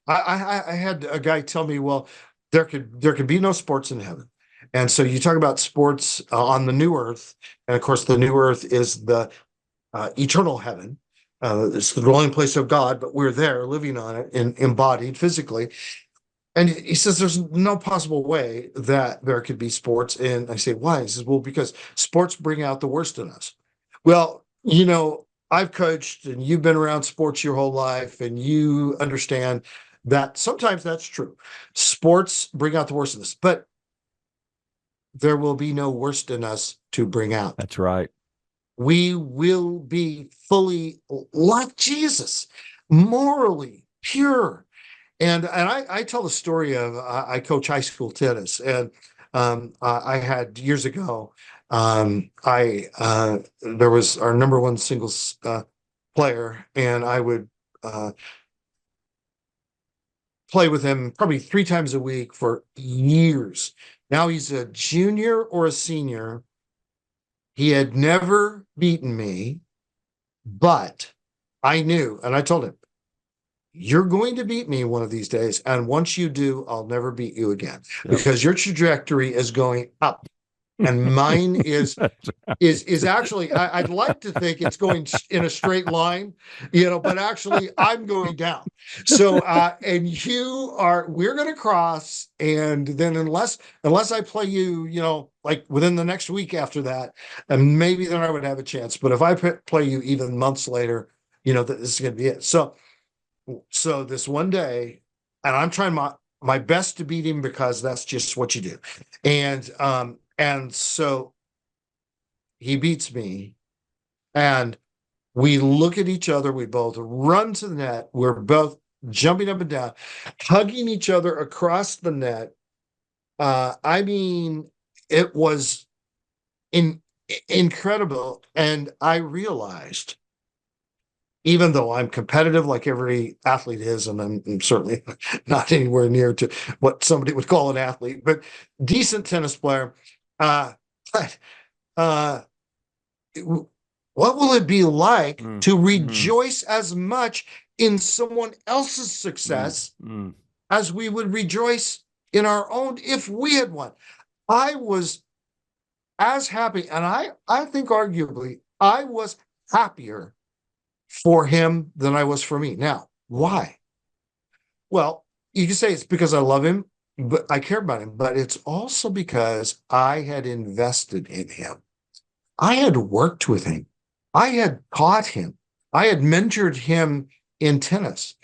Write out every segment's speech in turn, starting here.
I had a guy tell me, well, there could be no sports in heaven. And so you talk about sports on the new earth, and of course the new earth is the eternal heaven. It's the dwelling place of God, but we're there living on it and embodied physically. And he says there's no possible way that there could be sports. And I say, why? He says, well, because sports bring out the worst in us. Well, I've coached and you've been around sports your whole life, and you understand that sometimes that's true. Sports bring out the worst in us, but there will be no worst in us to bring out. That's right. We will be fully like Jesus, morally pure. And I tell the story of I coach high school tennis, and I had years ago. I There was our number one singles player, and I would play with him probably 3 times a week for years. Now he's a junior or a senior. He had never beaten me, but I knew, and I told him, you're going to beat me one of these days. And once you do, I'll never beat you again Yep. because your trajectory is going up. And mine is That's right. is actually, I'd like to think it's going in a straight line, but actually I'm going down. So and we're going to cross, and then unless I play you, like within the next week after that, and maybe then I would have a chance. But if I play you even months later, that this is going to be it. So this one day, and I'm trying my best to beat him because that's just what you do. And so he beats me, and we look at each other. We both run to the net. We're both jumping up and down, hugging each other across the net. I mean, it was incredible. And I realized, even though I'm competitive like every athlete is, and I'm certainly not anywhere near to what somebody would call an athlete, but decent tennis player, but uh, what will it be like to rejoice as much in someone else's success as we would rejoice in our own if we had won? I was as happy, and I think arguably I was happier for him than I was for me. Now, why? Well, you can say it's because I love him, but I care about him, but it's also because I had invested in him. I had worked with him. I had taught him. I had mentored him in tennis.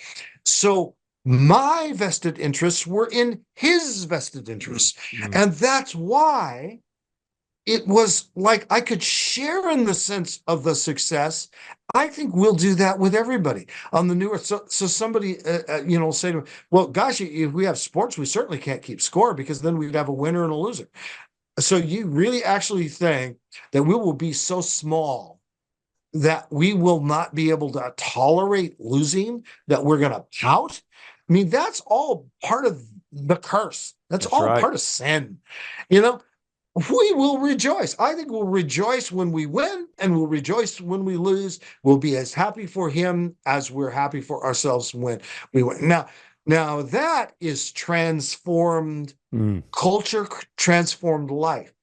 So my vested interests were in his vested interests. And that's why it was like I could share in the sense of the success. I think we'll do that with everybody on the new earth. So somebody, say to me, well, gosh, if we have sports, we certainly can't keep score because then we'd have a winner and a loser. So you really actually think that we will be so small that we will not be able to tolerate losing, that we're going to pout? I mean, that's all part of the curse. That's all right. part of sin. We will rejoice. I think we'll rejoice when we win, and we'll rejoice when we lose. We'll be as happy for him as we're happy for ourselves when we win. Now that is transformed culture, transformed life.